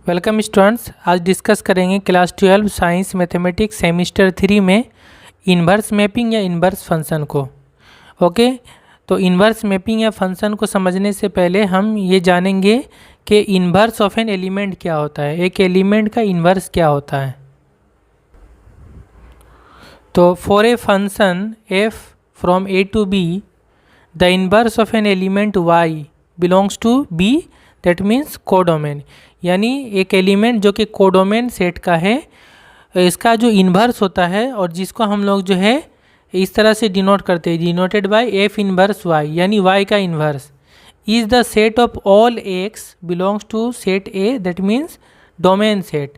Welcome students. आज discuss करेंगे class 12 science mathematics semester 3 में इन्वर्स मैपिंग या इन्वर्स फंक्शन को। ओके, तो इन्वर्स मैपिंग या फंक्शन को समझने से पहले हम ये जानेंगे कि इन्वर्स ऑफ एन एलिमेंट क्या होता है, एक एलिमेंट का इन्वर्स क्या होता है। तो for a function f from a to b the inverse of an element y belongs to b, that means codomain. यानी एक एलिमेंट जो कि कोडोमेन सेट का है, इसका जो इन्वर्स होता है और जिसको हम लोग जो है इस तरह से डिनोट करते हैं, denoted by F inverse y, यानी y का इन्वर्स is the set of all x belongs to set a, that means domain set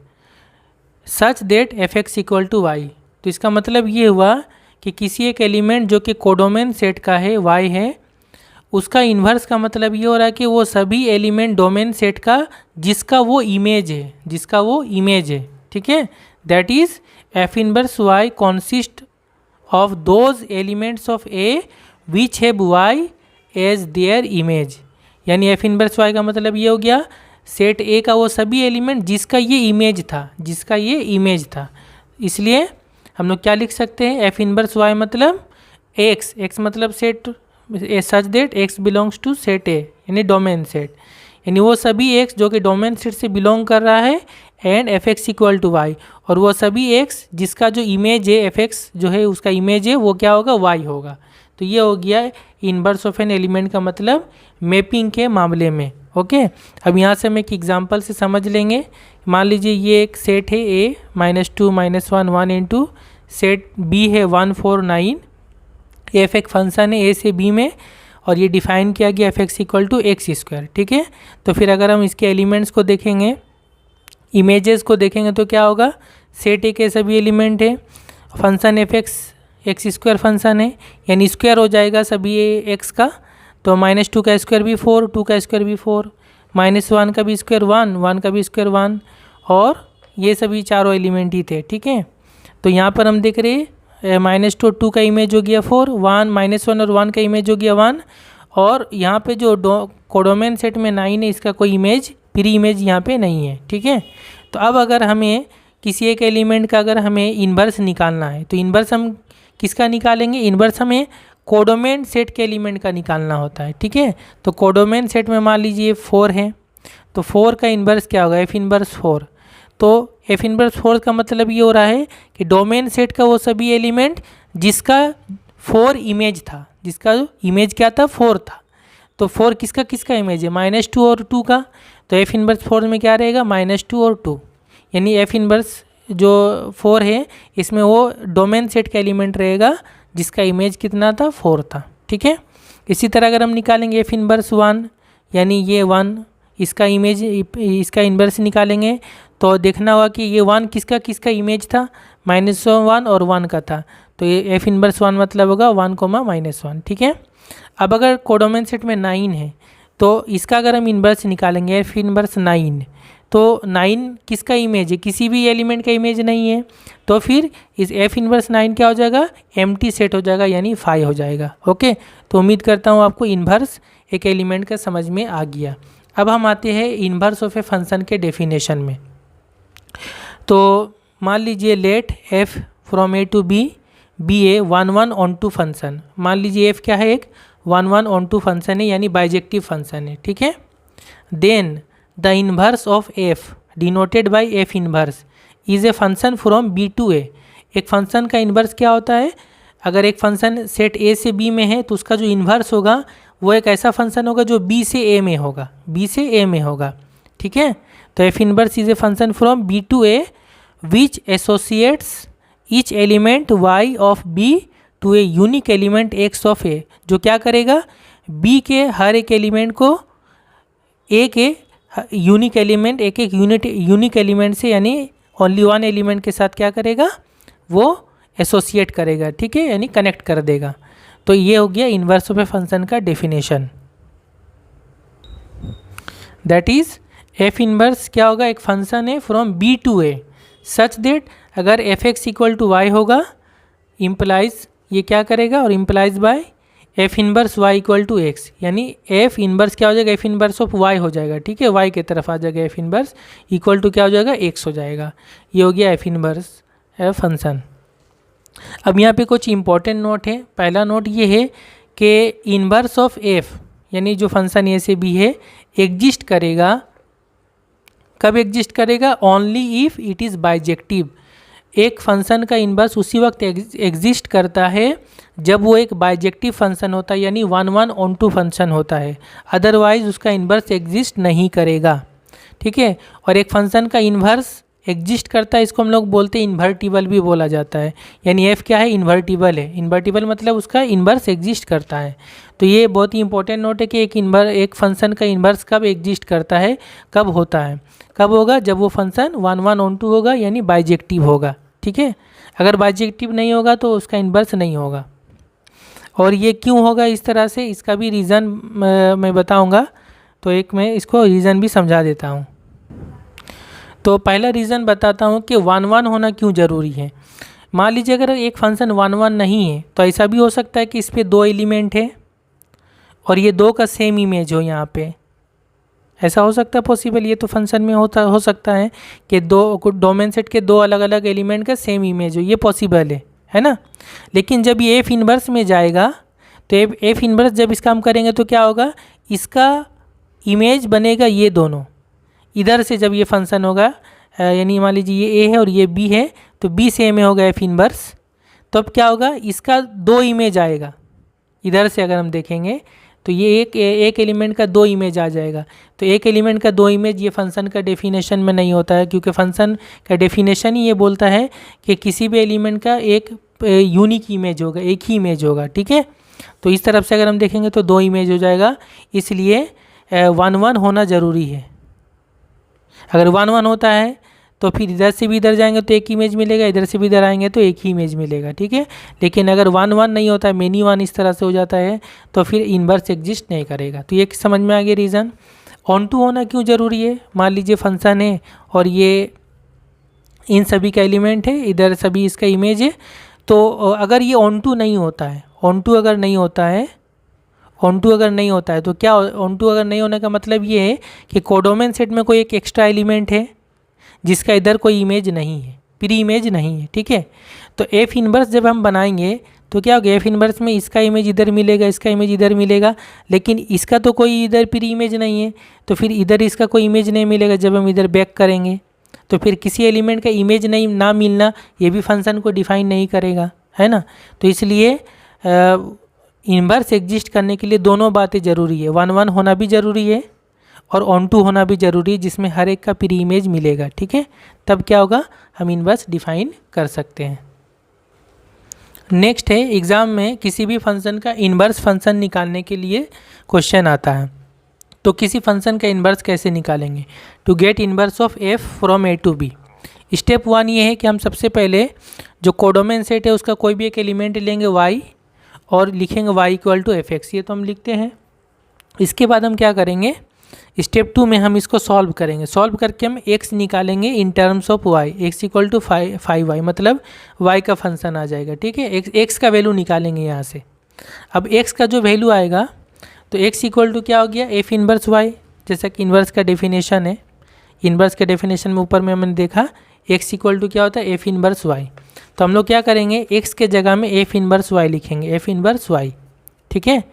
such that F x equal to Y. तो इसका मतलब ये हुआ कि किसी एक एलिमेंट जो कि कोडोमेन सेट का है y है, उसका इन्वर्स का मतलब ये हो रहा है कि वो सभी एलिमेंट डोमेन सेट का जिसका वो इमेज है, ठीक है। That is F inverse Y consist of those elements of A which have Y as their image. यानी एफ इनवर्स वाई का मतलब ये हो गया सेट ए का वो सभी एलिमेंट जिसका ये इमेज था, इसलिए हम लोग क्या लिख सकते हैं, एफ इनवर्स वाई मतलब एक्स मतलब set such that X belongs to set A, यानी डोमेन सेट, यानी वो सभी एक्स जो कि डोमेन सेट से बिलोंग कर रहा है, and F x equal to Y, और वो सभी एक्स जिसका जो इमेज है, एफ एक्स जो है उसका इमेज है, वो क्या होगा, वाई होगा। तो ये हो गया इनवर्स ऑफ एन एलिमेंट का मतलब मैपिंग के मामले में। ओके, अब यहाँ से हम एक एग्जांपल से समझ लेंगे। मान लीजिए ये एक सेट है ए -2 -1 1 इंटू सेट बी है 1 4 9। एफ एक फंक्शन है ए से बी में और ये डिफाइन किया गया F x equal to X square, ठीक है। तो फिर अगर हम इसके एलिमेंट्स को देखेंगे, इमेजेस को देखेंगे तो क्या होगा, सेट ए के सभी एलिमेंट है, function F x square function है, यानी स्क्वायर हो जाएगा सभी एक्स का। तो -2 का स्क्वायर भी 4, 2 का स्क्वायर भी 4, -1 का भी स्क्वायर 1, 1 का भी स्क्वायर 1, और ये सभी चारों एलिमेंट ही थे, ठीक है। तो यहाँ पर हम देख रहे हैं -2 का इमेज हो गया 4, 1 -1 और 1 का इमेज हो गया 1, और यहाँ पे जो कोडोमेन सेट में 9 है, इसका कोई इमेज प्री इमेज यहाँ पे नहीं है, ठीक है। तो अब अगर हमें किसी एक एलिमेंट का अगर हमें इन्वर्स निकालना है, तो इन्वर्स हम किसका निकालेंगे, इन्वर्स हमें कोडोमेन सेट के एलिमेंट का निकालना होता है, ठीक है। तो कोडोमेन सेट में मान लीजिए 4 है, तो 4 का इन्वर्स क्या होगा, एफ इन्वर्स 4। तो एफ इनवर्स 4 का मतलब ये हो रहा है कि डोमेन सेट का वो सभी एलिमेंट जिसका 4 इमेज था, जिसका इमेज क्या था, 4 था। तो 4 किसका इमेज है, -2 और 2 का। तो एफ इनवर्स 4 में क्या रहेगा, -2 और 2, यानी एफ इनवर्स जो 4 है इसमें वो डोमेन सेट का एलिमेंट रहेगा जिसका इमेज कितना था, 4 था, ठीक है। इसी तरह अगर हम निकालेंगे एफ इनवर्स 1, यानी ये 1, इसका इमेज, इसका इन्वर्स निकालेंगे तो देखना होगा कि ये 1 किसका इमेज था, -1 और 1 का था। तो ये एफ इनवर्स 1 मतलब होगा 1, -1, ठीक है। अब अगर कोडोमेन सेट में 9 है, तो इसका अगर हम इन्वर्स निकालेंगे एफ इनवर्स 9, तो 9 किसका इमेज है, किसी भी एलिमेंट का इमेज नहीं है, तो फिर इस एफ इनवर्स 9 क्या हो जाएगा, एम्प्टी सेट हो जाएगा, यानी 5 हो जाएगा। ओके, तो उम्मीद करता हूँ आपको इन्वर्स एक एलिमेंट का समझ में आ गया। अब हम आते हैं इन्वर्स ऑफ ए फंक्शन के डेफिनेशन में। तो मान लीजिए let F from A to B be a 1 1 onto function. मान लीजिए एफ क्या है, एक 1 1 ऑन टू फंक्शन है, यानी बाइजेक्टिव फंक्शन है, ठीक है। Then the inverse of f denoted by F inverse is a function from B to A. एक फंक्शन का इन्वर्स क्या होता है, अगर एक फंक्शन सेट ए से बी में है तो उसका जो इन्वर्स होगा वो एक ऐसा फंक्शन होगा जो बी से ए में होगा, ठीक है। तो F inverse is a function from B to A which associates each element y of B to a unique element x of A, जो क्या करेगा, बी के हर एक एलिमेंट को ए के यूनिक एलिमेंट, एक यूनिक एलिमेंट से, यानी ओनली 1 एलिमेंट के साथ क्या करेगा, वो एसोसिएट करेगा, ठीक है, यानी कनेक्ट कर देगा। तो ये हो गया इन्वर्स ऑफ ए फंक्शन का definition. That is f inverse क्या होगा, एक फंक्शन है from B to A such that अगर f x equal to y होगा, इम्प्लाइज ये क्या करेगा, और implies by f inverse y equal to x, यानी एफ इनवर्स क्या हो जाएगा, एफ इनवर्स ऑफ वाई हो जाएगा, ठीक है, वाई की तरफ आ जाएगा एफ इनवर्स इक्वल टू क्या हो जाएगा, एक्स हो जाएगा। ये हो गया एफ इनवर्स एफ फंक्शन। अब यहाँ पे कुछ इंपॉर्टेंट नोट है। पहला नोट ये है कि इनवर्स ऑफ एफ यानी जो फंक्शन ए से बी है एग्जिस्ट करेगा, कब एग्जिस्ट करेगा, only if it is bijective. एक फंक्शन का इनवर्स उसी वक्त एग्जिस्ट करता है जब वो एक बाइजेक्टिव फंक्शन होता है, यानी 1-1-on-2 फंक्शन होता है, अदरवाइज उसका इनवर्स एग्जिस्ट नहीं करेगा, ठीक है। और एक फंक्शन का इन्वर्स एग्जिस्ट करता है, इसको हम लोग बोलते हैं इन्वर्टिबल भी बोला जाता है, यानी एफ क्या है, इन्वर्टिबल है। इन्वर्टिबल मतलब उसका इन्वर्स एग्जिस्ट करता है। तो ये बहुत ही इंपॉर्टेंट नोट है कि एक फंक्शन का इन्वर्स कब एग्जिस्ट करता है, कब होता है, कब होगा, जब वो फंक्शन 1-1-on-2 होगा, यानी बाइजेक्टिव होगा, ठीक है। अगर बाइजेक्टिव नहीं होगा तो उसका इन्वर्स नहीं होगा। और ये क्यों होगा इस तरह से, इसका भी रीज़न मैं बताऊंगा, तो एक मैं इसको रीज़न भी समझा देता हूँ। तो पहला रीज़न बताता हूँ कि 1-1 होना क्यों ज़रूरी है। मान लीजिए अगर एक फंक्शन 1-1 नहीं है तो ऐसा भी हो सकता है कि इस पर 2 एलिमेंट है और ये 2 का सेम इमेज हो, यहाँ पे ऐसा हो सकता है पॉसिबल। ये तो फंक्शन में हो सकता है कि डोमेन सेट के 2 अलग अलग एलिमेंट का सेम इमेज हो, ये पॉसिबल है ना। लेकिन जब ये एफ इनवर्स में जाएगा तो एफ इनवर्स जब इसका हम करेंगे तो क्या होगा, इसका इमेज बनेगा ये दोनों। इधर से जब ये फंक्शन होगा, यानी मान लीजिए ये ए है और ये बी है, तो बी से ए में होगा एफ इनवर्स, तो अब क्या होगा, इसका 2 इमेज आएगा। इधर से अगर हम देखेंगे तो ये एक एलिमेंट का 2 इमेज आ जाएगा। तो एक एलिमेंट का 2 इमेज ये फंक्शन का डेफिनेशन में नहीं होता है, क्योंकि फंक्शन का डेफिनेशन ही ये बोलता है कि किसी भी एलिमेंट का एक यूनिक इमेज होगा, एक ही इमेज होगा, ठीक है। तो इस तरफ से अगर हम देखेंगे तो 2 इमेज हो जाएगा, इसलिए 1-1 होना ज़रूरी है। अगर 1-1 होता है तो फिर इधर से भी इधर जाएंगे तो एक इमेज मिलेगा, इधर से भी इधर आएंगे तो एक ही इमेज मिलेगा, ठीक है। लेकिन अगर 1-1 नहीं होता है, मेनी 1 इस तरह से हो जाता है, तो फिर इन्वर्स एग्जिस्ट नहीं करेगा। तो ये समझ में आ गया रीज़न। ऑन-टू होना क्यों ज़रूरी है, मान लीजिए फंक्शन है और ये इन सभी का एलिमेंट है, इधर सभी इसका इमेज है, तो अगर ये ऑन-टू नहीं होता है, ऑन-टू अगर नहीं होता है, ऑन-टू अगर नहीं होता है तो क्या, ऑन-टू अगर नहीं होने का मतलब ये है कि कोडोमेन सेट में कोई एक एक्स्ट्रा एलिमेंट है जिसका इधर कोई इमेज नहीं है, प्री इमेज नहीं है, ठीक है। तो एफ इनवर्स जब हम बनाएंगे तो क्या होगा, एफ इनवर्स में इसका इमेज इधर मिलेगा, इसका इमेज इधर मिलेगा, लेकिन इसका तो कोई इधर प्री इमेज नहीं है, तो फिर इधर इसका कोई इमेज नहीं मिलेगा। जब हम इधर बैक करेंगे तो फिर किसी एलिमेंट का इमेज नहीं ना मिलना, ये भी फंक्शन को डिफाइन नहीं करेगा, है ना। तो इसलिए इनवर्स एग्जिस्ट करने के लिए दोनों बातें ज़रूरी है, 1-1 होना भी ज़रूरी है और ऑन-टू होना भी ज़रूरी है, जिसमें हर एक का प्री इमेज मिलेगा, ठीक है। तब क्या होगा, हम इनवर्स डिफाइन कर सकते हैं। नेक्स्ट है, एग्ज़ाम में किसी भी फंक्शन का इनवर्स फंक्शन निकालने के लिए क्वेश्चन आता है। तो किसी फंक्शन का इनवर्स कैसे निकालेंगे, to get inverse of F from A to B. Step 1 ये है कि हम सबसे पहले जो कोडोमेन सेट है उसका कोई भी एक एलिमेंट लेंगे y और लिखेंगे y equal to F X, ये तो हम लिखते हैं। इसके बाद हम क्या करेंगे, स्टेप 2 में हम इसको सॉल्व करेंगे। सॉल्व करके हम x निकालेंगे in terms of y, x equal to 5y, मतलब y का फंक्शन आ जाएगा, ठीक है। x का वैल्यू निकालेंगे यहाँ से। अब x का जो वैल्यू आएगा तो x इक्वल टू क्या हो गया, एफ इनवर्स y, जैसा कि इनवर्स का डेफिनेशन है। इनवर्स के डेफिनेशन में ऊपर में हमने देखा x इक्वल टू क्या होता है, एफ इनवर्स y। तो हम लोग क्या करेंगे, x के जगह में एफ इनवर्स y लिखेंगे, एफ इनवर्स y, ठीक है।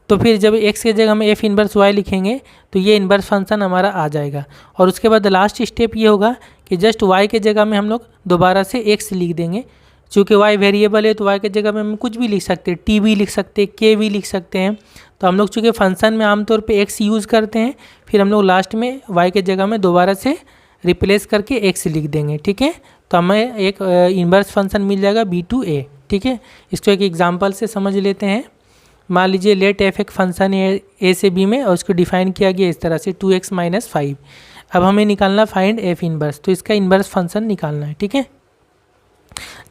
तो फिर जब x के जगह में एफ इनवर्स y लिखेंगे तो ये इनवर्स फंक्शन हमारा आ जाएगा। और उसके बाद लास्ट स्टेप ये होगा कि जस्ट y के जगह में हम लोग दोबारा से x लिख देंगे। चूँकि y वेरिएबल है तो y के जगह में हम कुछ भी लिख सकते हैं, t भी लिख सकते हैं, k भी लिख सकते हैं। तो हम लोग चूँकि फंक्शन में आमतौर पे x यूज़ करते हैं, फिर हम लोग लास्ट में y के जगह में दोबारा से रिप्लेस करके x लिख देंगे, ठीक है। तो हमें एक इनवर्स फंक्शन मिल जाएगा b2a, ठीक है। इसको एक एग्जांपल से समझ लेते हैं। मान लीजिए लेट एफ एक फंक्शन है ए से बी में और उसको डिफाइन किया गया इस तरह से 2x - 5। अब हमें निकालना फाइंड एफ इनवर्स, तो इसका इनवर्स फंक्शन निकालना है, ठीक है।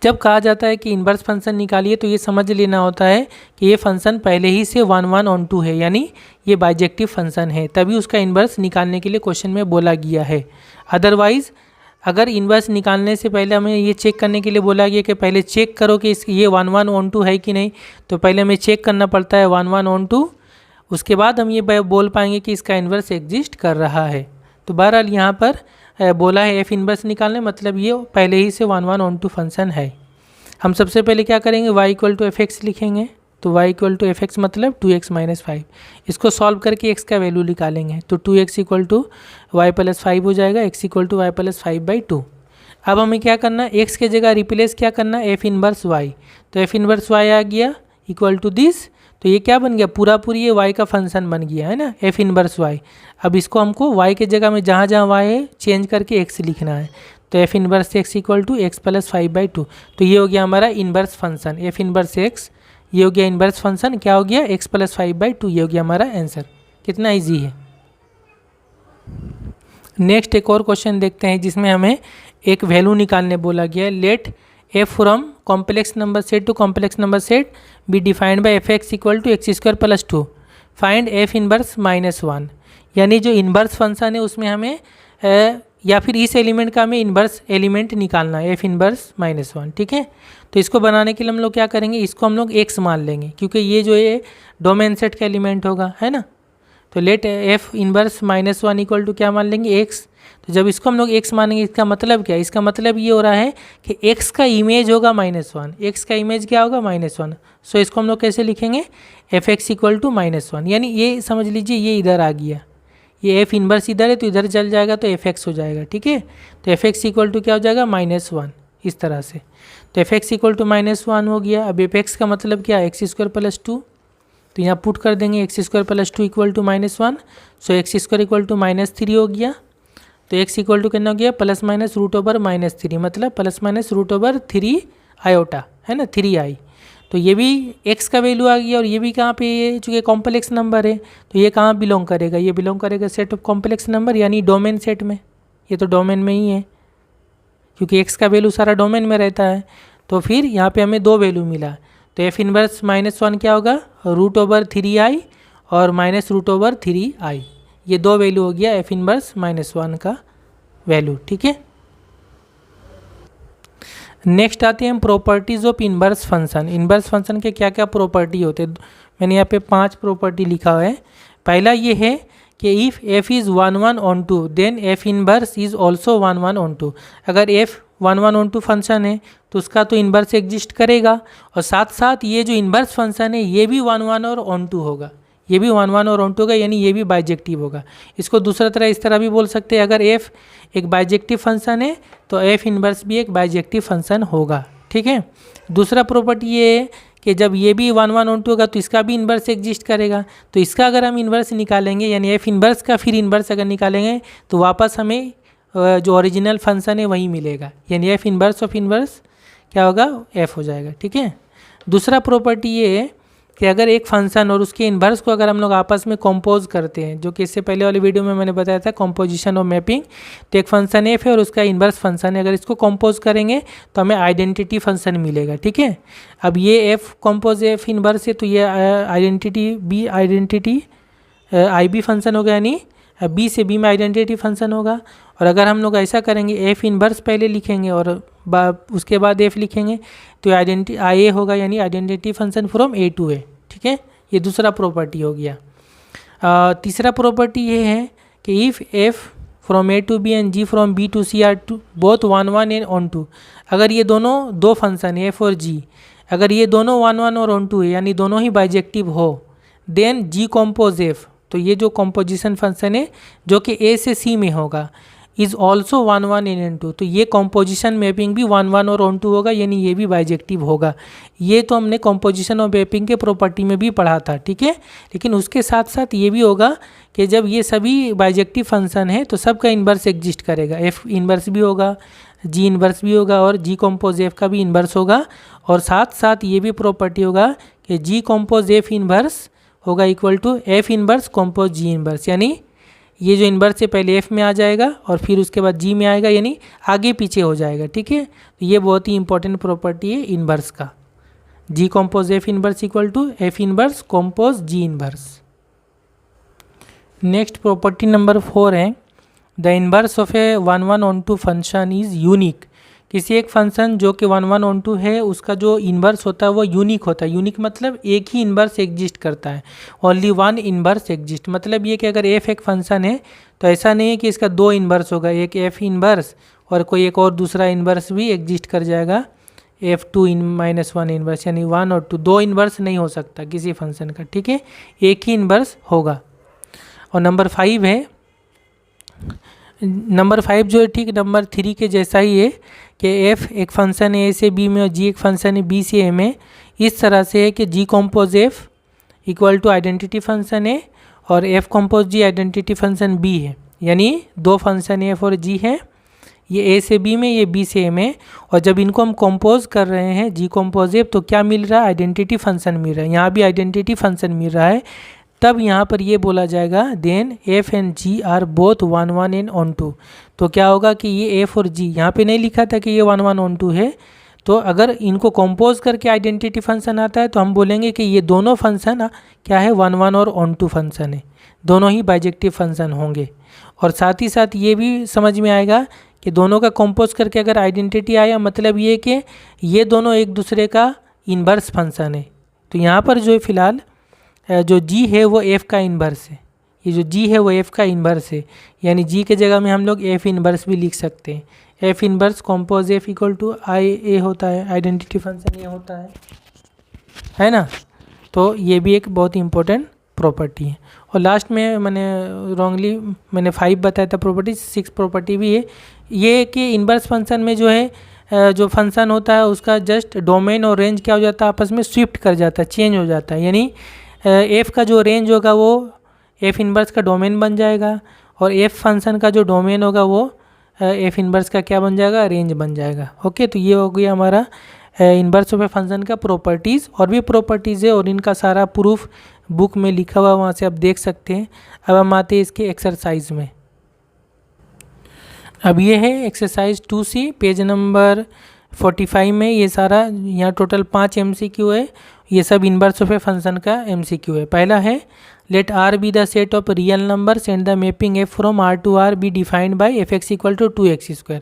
जब कहा जाता है कि इनवर्स फंक्शन निकालिए तो ये समझ लेना होता है कि ये फंक्शन पहले ही से 1-1-on-2 है, यानी ये बाइजेक्टिव फंक्शन है, तभी उसका इनवर्स निकालने के लिए क्वेश्चन में बोला गया है। अदरवाइज़ अगर इन्वर्स निकालने से पहले हमें ये चेक करने के लिए बोला गया कि पहले चेक करो कि ये 1 1 ऑन 2 है कि नहीं, तो पहले हमें चेक करना पड़ता है 1 1 ऑन 2, उसके बाद हम ये बोल पाएंगे कि इसका इन्वर्स एग्जिस्ट कर रहा है। तो बहरहाल यहाँ पर बोला है एफ इन्वर्स निकालने, मतलब ये पहले ही से 1 1 ऑन 2 फंक्शन है। हम सबसे पहले क्या करेंगे, y equal to F X लिखेंगे। तो y equal to F X मतलब 2x माइनस 5, इसको सॉल्व करके x का वैल्यू निकालेंगे। तो 2x equal to Y plus 5 हो जाएगा, x equal to Y plus 5/2। अब हमें क्या करना है, x के जगह रिप्लेस क्या करना है, एफ इनवर्स y। तो एफ इनवर्स y आ गया इक्वल टू दिस। तो ये क्या बन गया, पूरा पूरी ये y का फंक्शन बन गया है ना, एफ इनवर्स y। अब इसको हमको y के जगह में जहाँ जहाँ y है चेंज करके x लिखना है। तो F inverse x equal to X plus 5/2। तो ये हो गया हमारा inverse function F inverse x, ये हो गया इनवर्स फंक्शन, क्या हो गया x प्लस 5/2। ये हो गया हमारा आंसर। कितना इजी है। नेक्स्ट एक और क्वेश्चन देखते हैं जिसमें हमें एक वैल्यू निकालने बोला गया है। Let F from complex number set to complex number set be defined by F x equal to X square plus 2, find F inverse -1। यानी जो इनवर्स फंक्शन है उसमें हमें या फिर इस एलिमेंट का हमें इन्वर्स एलिमेंट निकालना है, एफ इनवर्स -1। ठीक है, तो इसको बनाने के लिए हम लोग क्या करेंगे, इसको हम लोग x मान लेंगे क्योंकि ये जो है डोमेन सेट का एलिमेंट होगा, है ना। तो let F inverse -1 equal to क्या मान लेंगे, x। तो जब इसको हम लोग x मानेंगे, इसका मतलब क्या है, इसका मतलब ये हो रहा है कि x का इमेज होगा -1, x का इमेज क्या होगा -1। सो इसको हम लोग कैसे लिखेंगे, एफ एक्स इक्वल टू -1। यानी ये समझ लीजिए ये इधर आ गया, ये एफ इनवर्स इधर है तो इधर चल जाएगा तो एफ एक्स हो जाएगा। ठीक है, तो एफ एक्स इक्वल टू क्या हो जाएगा, -1 इस तरह से। तो एफ एक्स इक्वल टू -1 हो गया। अब एफ एक्स का मतलब क्या है, एक्स स्क्वायर प्लस 2। तो यहाँ पुट कर देंगे X square plus 2 equal to -1। So X square equal to -3 हो गया। तो एक्स इक्वल टू कितना हो गया, प्लस माइनस रूट ओवर -3, मतलब plus minus root over 3 iota, है ना, 3i। तो ये भी x का वैल्यू आ गया। और ये भी कहाँ पे, ये चूँकि कॉम्प्लेक्स नंबर है तो ये कहाँ बिलोंग करेगा, ये बिलोंग करेगा सेट ऑफ कॉम्प्लेक्स नंबर यानी डोमेन सेट में। ये तो डोमेन में ही है क्योंकि x का वैल्यू सारा डोमेन में रहता है। तो फिर यहाँ पे हमें 2 वैल्यू मिला। तो एफ इनवर्स -1 क्या होगा, रूट ओवर 3i और माइनस रूट ओवर 3i। ये 2 वैल्यू हो गया एफ इनवर्स -1 का वैल्यू। ठीक है, नेक्स्ट आते हैं हम properties of inverse function. Inverse function के क्या क्या प्रॉपर्टी होते हैं, मैंने यहाँ पे 5 प्रॉपर्टी लिखा हुआ है। पहला ये है कि if F is 1 1 on 2 then F inverse is also 1 1 on 2। अगर एफ 1 1 ऑन 2 फंक्शन है तो उसका तो इनवर्स एग्जिस्ट करेगा, और साथ साथ ये जो इनवर्स फंक्शन है ये भी 1 1 और ऑन 2 होगा, ये भी 1 1 और ऑन 2 होगा, यानी ये भी बाइजेक्टिव होगा। इसको दूसरा तरह इस तरह भी बोल सकते हैं, अगर एफ एक बाइजेक्टिव फंक्शन है तो एफ इनवर्स भी एक बाइजेक्टिव फंक्शन होगा। ठीक है, दूसरा प्रॉपर्टी ये है कि जब ये भी 1 1 ऑन 2 होगा तो इसका भी इन्वर्स एग्जिस्ट करेगा। तो इसका अगर हम इन्वर्स निकालेंगे यानी एफ इन्वर्स का फिर इन्वर्स अगर निकालेंगे तो वापस हमें जो ओरिजिनल फंक्शन है वही मिलेगा, यानी एफ इन्वर्स ऑफ इन्वर्स क्या होगा, एफ हो जाएगा। ठीक है, दूसरा प्रॉपर्टी ये है कि अगर एक फंक्शन और उसके इन्वर्स को अगर हम लोग आपस में कंपोज करते हैं, जो कि इससे पहले वाली वीडियो में मैंने बताया था कंपोजिशन और मैपिंग। तो एक फंक्शन एफ है और उसका इन्वर्स फंक्शन है, अगर इसको कंपोज करेंगे तो हमें आइडेंटिटी फंक्शन मिलेगा। ठीक है, अब ये एफ कंपोज एफ इन्वर्स है तो ये आइडेंटिटी आई बी फंक्शन होगा, यानी बी से बी में आइडेंटिटी फंक्शन होगा। और अगर हम लोग ऐसा करेंगे एफ इन्वर्स पहले लिखेंगे और उसके बाद एफ लिखेंगे तो आई ए होगा, यानी identity function from A to A. ठीक है, ये दूसरा प्रॉपर्टी हो गया। तीसरा प्रॉपर्टी ये है कि if F from A to B and G from B to C are to both 1 1 and on 2, अगर ये दोनों दो फंक्शन है एफ और जी, अगर ये दोनों 1 1 और ऑन 2 है यानी दोनों ही बाइजेक्टिव हो, देन जी कॉम्पोज एफ, तो ये जो कॉम्पोजिशन फंक्शन है जो कि ए से सी में होगा, इज़ ऑल्सो 1 1 एंड 2, तो ये कॉम्पोजिशन मैपिंग भी 1 1 और ऑन 2 होगा, यानी ये भी बाइजेक्टिव होगा। ये तो हमने कॉम्पोजिशन और मैपिंग के प्रॉपर्टी में भी पढ़ा था। ठीक है, लेकिन उसके साथ साथ ये भी होगा कि जब ये सभी बाइजेक्टिव फंक्शन है तो सबका इन्वर्स एग्जिस्ट करेगा, एफ इन्वर्स भी होगा, जी इन्वर्स भी होगा और जी कॉम्पोज एफ का भी इन्वर्स होगा। और साथ साथ ये भी प्रॉपर्टी होगा कि जी कॉम्पोज एफ इन्वर्स होगा equal to F inverse compose ji inverse, यानी ये जो इन्वर्स है पहले एफ में आ जाएगा और फिर उसके बाद जी में आएगा, यानी आगे पीछे हो जाएगा। ठीक है, तो ये बहुत ही इंपॉर्टेंट प्रॉपर्टी है इन्वर्स का, g compose F inverse equal to F inverse compose ji inverse. Next property number 4 है the inverse of a 1 1 onto function is unique. किसी एक फंक्शन जो कि 1 1 ऑन टू है उसका जो इन्वर्स होता है वो यूनिक होता है। यूनिक मतलब एक ही इन्वर्स एग्जिस्ट करता है, ओनली वन इन्वर्स एग्जिस्ट। मतलब ये कि अगर एफ एक फंक्शन है तो ऐसा नहीं है कि इसका दो इन्वर्स होगा, एक एफ इन्वर्स और कोई एक और दूसरा इन्वर्स भी एग्जिस्ट कर जाएगा, F2 -1 इन्वर्स, यानी 1 और 2, दो इन्वर्स नहीं हो सकता किसी फंक्शन का, ठीक है, एक ही इन्वर्स होगा। और नंबर 5 है, नंबर 5 जो है ठीक नंबर 3 के जैसा ही है कि f एक फंक्शन है a से b में और g एक फंक्शन है b से a में, इस तरह से है कि g compose f equal to identity function है और f compose g identity function b है। यानी दो फंक्शन f और g है, ये a से b में, ये b से a में, और जब इनको हम कंपोज कर रहे हैं g कॉम्पोज f तो क्या मिल रहा है, आइडेंटिटी फंक्शन मिल रहा है। यहाँ भी आइडेंटिटी फंक्शन मिल रहा है, तब यहाँ पर ये बोला जाएगा then f and g are both 1 1 and onto. तो क्या होगा कि ये f और g, यहाँ पे नहीं लिखा था कि ये 1 1 ऑन टू है, तो अगर इनको कंपोज करके आइडेंटिटी फंक्शन आता है तो हम बोलेंगे कि ये दोनों फंक्शन क्या है, 1 1 और ऑन टू फंक्शन है, दोनों ही बाइजेक्टिव फंक्शन होंगे। और साथ ही साथ ये भी समझ में आएगा कि दोनों का कंपोज करके अगर आइडेंटिटी आया मतलब ये कि ये दोनों एक दूसरे का इन्वर्स फंक्शन है। तो यहाँ पर जो फिलहाल जो g है वो f का इन्वर्स है, ये जो g है वो f का इन्वर्स है, यानी g के जगह में हम लोग f इन्वर्स भी लिख सकते हैं। f inverse compose f equal to I A होता है, आइडेंटिटी फंक्शन ये होता है ना। तो ये भी एक बहुत इंपॉर्टेंट प्रॉपर्टी है। और लास्ट में मैंने 5 बताया था प्रॉपर्टी, 6 प्रॉपर्टी भी है ये कि इन्वर्स फंक्शन में जो है जो फंक्शन होता है उसका जस्ट डोमेन और रेंज क्या हो जाता है, आपस में स्विफ्ट कर जाता है, चेंज हो जाता है। यानी f का जो रेंज होगा वो f इन्वर्स का डोमेन बन जाएगा और f फंक्शन का जो डोमेन होगा वो f इन्वर्स का क्या बन जाएगा, रेंज बन जाएगा। ओके, तो ये हो गया हमारा इन्वर्स ऑफ ए फंक्शन का प्रॉपर्टीज़। और भी प्रॉपर्टीज़ है और इनका सारा प्रूफ बुक में लिखा हुआ, वहाँ से आप देख सकते हैं। अब हम आते हैं इसके एक्सरसाइज में। अब ये है एक्सरसाइज 2C पेज नंबर 45 में, ये सारा यहाँ टोटल 5 MCQ है, ये सब इन्वर्स ऑफ ए फंक्शन का MCQ है। पहला है let R be the set of real numbers and the mapping f from R to R be defined by fx equal to 2x²,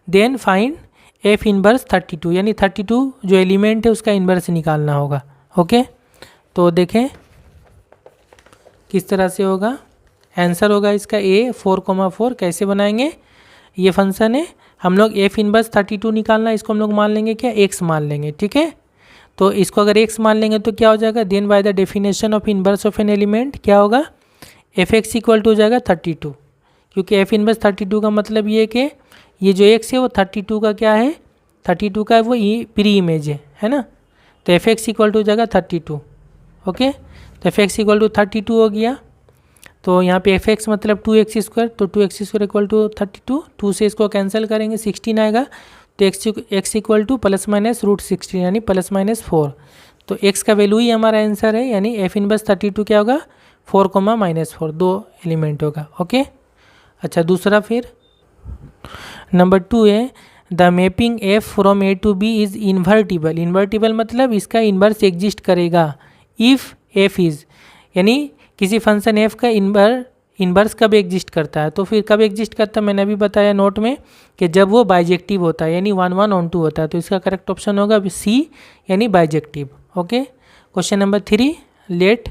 then find f inverse 32, यानी 32 जो element है उसका inverse निकालना होगा। ओके, तो देखें किस तरह से होगा। आंसर होगा इसका A 4,4। कैसे बनाएंगे, ये फंक्शन है, हम लोग f इन्वर्स 32 निकालना, इसको हम लोग मान लेंगे क्या, x मान लेंगे, ठीक है। तो इसको अगर x मान लेंगे तो क्या हो जाएगा, then by the definition of inverse of an element क्या होगा, fx इक्वल टू हो जाएगा 32, क्योंकि f इन्वर्स 32 का मतलब ये कि ये जो x है वो 32 का क्या है, 32 का वो प्री इमेज है ना। तो fx इक्वल टू हो जाएगा 32। ओके, तो fx इक्वल टू 32 हो गया। तो यहाँ पे fx मतलब 2x², तो 2x² इक्वल टू 32, 2 से इसको कैंसिल करेंगे 16 आएगा, तो x इक्वल टू +-√16 यानी +-4। तो x का वैल्यू ही हमारा आंसर है, यानी f इन्वर्स 32 क्या होगा, 4,-4, दो एलिमेंट होगा। ओके, अच्छा दूसरा फिर नंबर 2 है the mapping f from a to b is invertible. Invertible मतलब इसका इन्वर्स एग्जिस्ट करेगा इफ़ f इज़, यानी किसी फंक्शन f का इन्वर्स कब एग्जिस्ट करता है, तो फिर कब एग्जिस्ट करता है, मैंने अभी बताया नोट में कि जब वो बाइजेक्टिव होता है, यानी 1 1 ऑन टू होता है। तो इसका करेक्ट ऑप्शन होगा C, यानी bijective. Okay, question number 3 let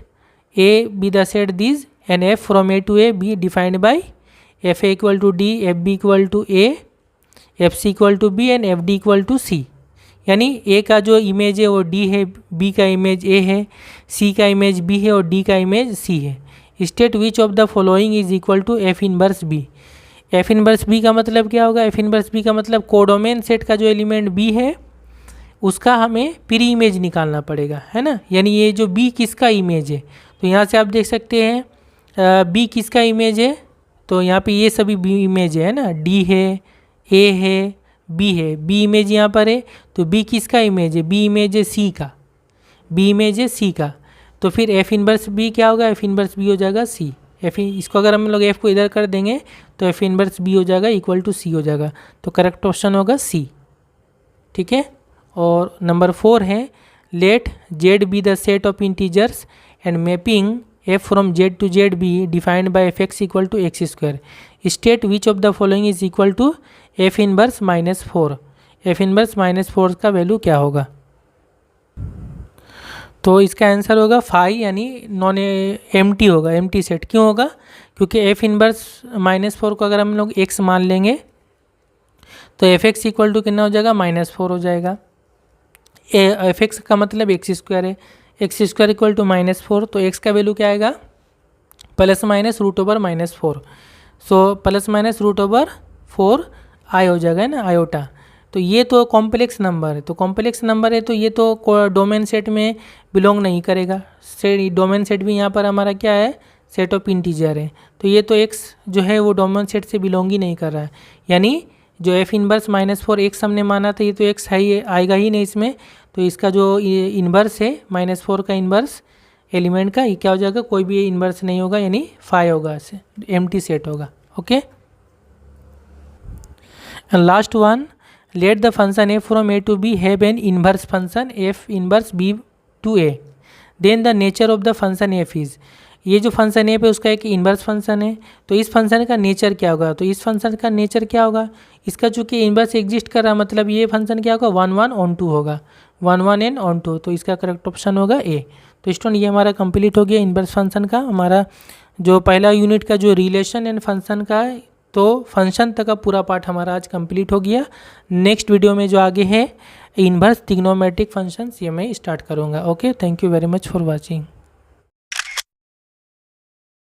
a be the set this and f from a to a be defined by f a equal to d, f b equal to a, f c equal to b and f d equal to c। यानी a का जो image है वो d है, b का image a है, c का image b है और d का इमेज c है। State which of the following is equal to f inverse b। f inverse b का मतलब क्या होगा, f इन्वर्स b का मतलब कोडोमेन सेट का जो एलिमेंट b है उसका हमें प्री इमेज निकालना पड़ेगा, है ना। यानी ये जो b किसका इमेज है, तो यहाँ से आप देख सकते हैं b किसका इमेज है, तो यहाँ पे ये सभी b इमेज है ना, d है, a है, b है, b इमेज यहाँ पर है, तो b किसका इमेज है, b इमेज है c का, b इमेज है c का। तो फिर f इन्वर्स b क्या होगा, f इन्वर्स b हो जाएगा c। इसको अगर हम लोग f को इधर कर देंगे तो f इन्वर्स b हो जाएगा इक्वल टू c हो जाएगा। तो करेक्ट ऑप्शन होगा c, ठीक है। और नंबर 4 है let z be the set of integers and mapping f from z to zb defined by fx equal to x square. State which of the following is equal to f inverse minus 4. f inverse minus 4 का value क्या होगा? तो इसका answer होगा phi यानी non empty होगा, empty set. क्यों होगा? क्योंकि एफ इनवर्स माइनस 4 को अगर हम लोग x मान लेंगे तो एफ एक्स इक्वल टू कितना हो जाएगा? -4 हो जाएगा। एफ एक्स का मतलब एक्स स्क्वायर है, एक्स स्क्वायर इक्वल टू -4, तो x का वैल्यू क्या आएगा? Plus minus root over -4। So plus minus root over 4 I हो जाएगा, है ना, आयोटा। तो ये तो कॉम्प्लेक्स नंबर है, तो कॉम्प्लेक्स नंबर है तो ये तो डोमेन सेट में बिलोंग नहीं करेगा। डोमेन सेट भी यहाँ पर हमारा क्या है? सेट ऑफ इंटीजर है। तो ये तो x जो है वो डोमेन सेट से बिलोंग ही नहीं कर रहा है, यानी जो f इनवर्स -4 x हमने माना था ये तो x है आएगा ही नहीं इसमें। तो इसका जो इन्वर्स है -4 का इन्वर्स एलिमेंट का, ये क्या हो जाएगा? कोई भी इन्वर्स नहीं होगा, यानी फाई होगा, एम्प्टी सेट होगा। Okay, and last one, let the function f from a to b have an inverse function f inverse b to a, then the nature of the function f is। ये जो function f है उसका एक inverse function है, तो इस function का nature क्या होगा? तो इस फंक्शन का नेचर क्या होगा? इसका चूंकि इन्वर्स एग्जिस्ट कर रहा, मतलब ये फंक्शन क्या होगा? 1 1 on 2 होगा, 1 1 and on 2, तो इसका करेक्ट ऑप्शन होगा ए। तो स्टूडेंट ये हमारा कंप्लीट हो गया इन्वर्स फंक्शन का, हमारा जो पहला यूनिट का जो रिलेशन एंड फंक्शन का है, तो फंक्शन तक का पूरा पार्ट हमारा आज कंप्लीट हो गया। नेक्स्ट वीडियो में जो आगे है इन्वर्स ट्रिग्नोमेट्रिक फंक्शंस, ये मैं स्टार्ट करूँगा। Okay, thank you very much for watching.